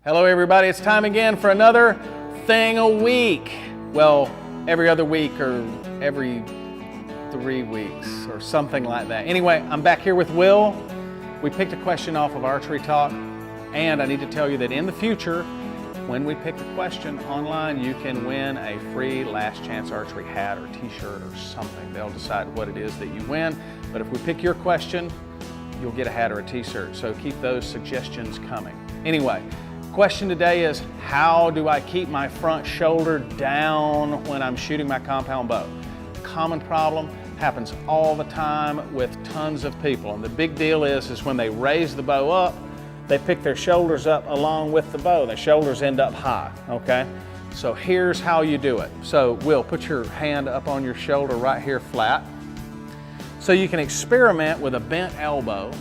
Hello everybody, it's time again for another thing a week. Well, every other week or every 3 weeks or something like that. Anyway, I'm back here with Will. We picked a question off of Archery Talk, and I need to tell you that in the future, when we pick a question online, you can win a free Last Chance Archery hat or t-shirt or something. They'll decide what it is that you win, but if we pick your question, you'll get a hat or a t-shirt, so keep those suggestions coming. Anyway, question today is, how do I keep my front shoulder down when I'm shooting my compound bow? Common problem, happens all the time with tons of people. And the big deal is when they raise the bow up, they pick their shoulders up along with the bow. Their shoulders end up high, okay? So here's how you do it. So Will, put your hand up on your shoulder right here flat. So you can experiment with a bent elbow,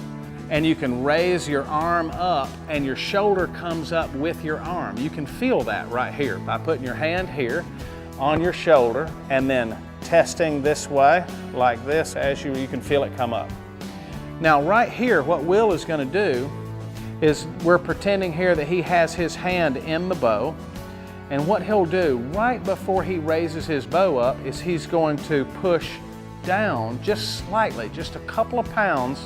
and you can raise your arm up and your shoulder comes up with your arm. You can feel that right here by putting your hand here on your shoulder and then testing this way like this as you can feel it come up. Now right here, what Will is going to do is we're pretending here that he has his hand in the bow, and what he'll do right before he raises his bow up is he's going to push down just slightly, just a couple of pounds.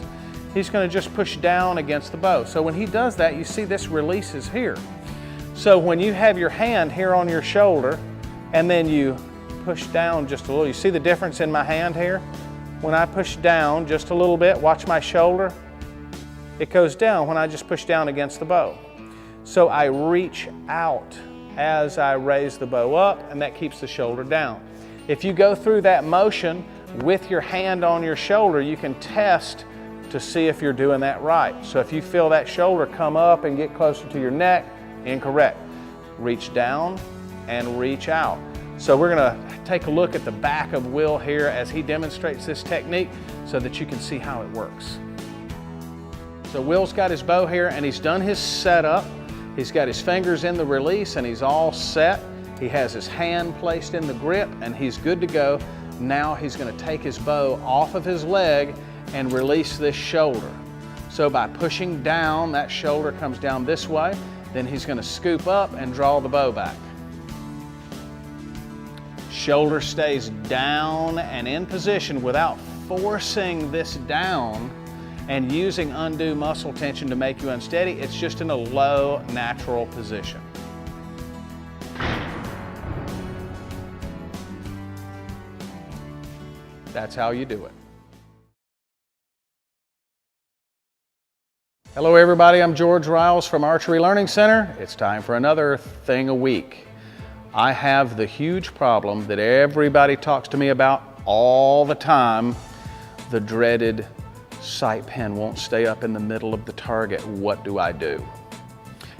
He's going to just push down against the bow. So when he does that, you see this releases here. So when you have your hand here on your shoulder and then you push down just a little, you see the difference in my hand here? When I push down just a little bit, watch my shoulder, it goes down when I just push down against the bow. So I reach out as I raise the bow up, and that keeps the shoulder down. If you go through that motion with your hand on your shoulder, you can test to see if you're doing that right. So if you feel that shoulder come up and get closer to your neck, incorrect. Reach down and reach out. So we're gonna take a look at the back of Will here as he demonstrates this technique so that you can see how it works. So Will's got his bow here and he's done his setup. He's got his fingers in the release and he's all set. He has his hand placed in the grip and he's good to go. Now he's gonna take his bow off of his leg and release this shoulder. So by pushing down, that shoulder comes down this way, then he's going to scoop up and draw the bow back. Shoulder stays down and in position without forcing this down and using undue muscle tension to make you unsteady. It's just in a low, natural position. That's how you do it. Hello everybody, I'm George Riles from Archery Learning Center. It's time for another thing a week. I have the huge problem that everybody talks to me about all the time. The dreaded sight pin won't stay up in the middle of the target. What do I do?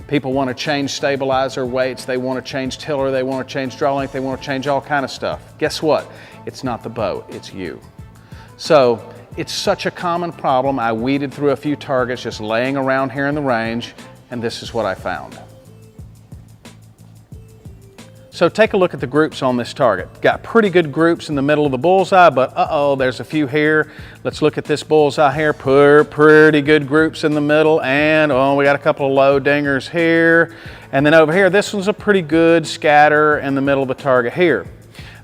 People want to change stabilizer weights, they want to change tiller, they want to change draw length, they want to change all kind of stuff. Guess what? It's not the bow, it's you. So, it's such a common problem. I weeded through a few targets just laying around here in the range, and this is what I found. So take a look at the groups on this target. Got pretty good groups in the middle of the bullseye, but there's a few here. Let's look at this bullseye here. Pretty good groups in the middle, and we got a couple of low dingers here. And then over here, this one's a pretty good scatter in the middle of the target here.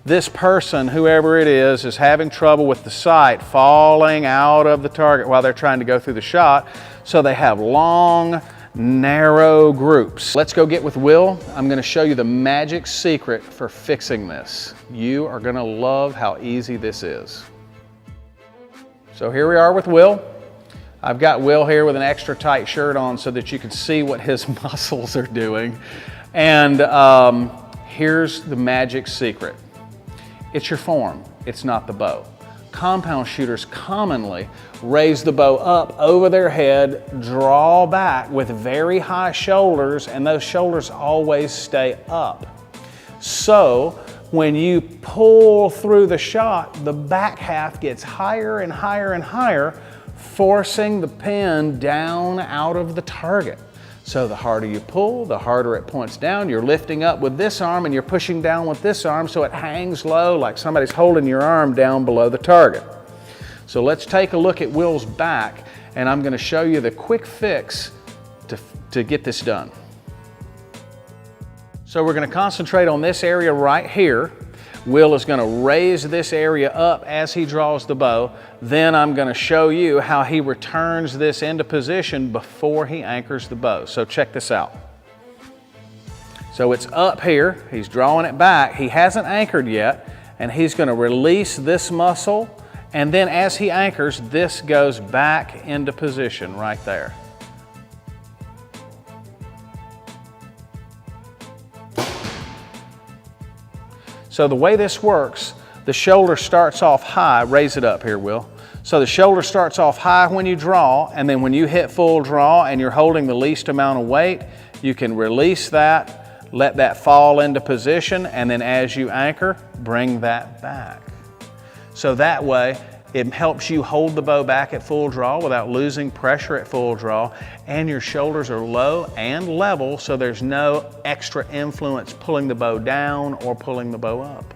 This person, whoever it is having trouble with the sight falling out of the target while they're trying to go through the shot, so they have long, narrow groups. Let's go get with Will. I'm going to show you the magic secret for fixing this. You are going to love how easy this is. So here we are with Will. I've got Will here with an extra tight shirt on so that you can see what his muscles are doing. And here's the magic secret. It's your form, it's not the bow. Compound shooters commonly raise the bow up over their head, draw back with very high shoulders, and those shoulders always stay up. So when you pull through the shot, the back half gets higher and higher and higher, forcing the pin down out of the target. So the harder you pull, the harder it points down. You're lifting up with this arm and you're pushing down with this arm so it hangs low like somebody's holding your arm down below the target. So let's take a look at Will's back, and I'm going to show you the quick fix to get this done. So we're going to concentrate on this area right here. Will is going to raise this area up as he draws the bow. Then I'm going to show you how he returns this into position before he anchors the bow. So check this out. So it's up here, he's drawing it back. He hasn't anchored yet, and he's going to release this muscle, and then as he anchors, this goes back into position right there. So the way this works, the shoulder starts off high. Raise it up here, Will. So the shoulder starts off high when you draw, and then when you hit full draw and you're holding the least amount of weight, you can release that, let that fall into position, and then as you anchor, bring that back. So that way, it helps you hold the bow back at full draw without losing pressure at full draw, and your shoulders are low and level, so there's no extra influence pulling the bow down or pulling the bow up.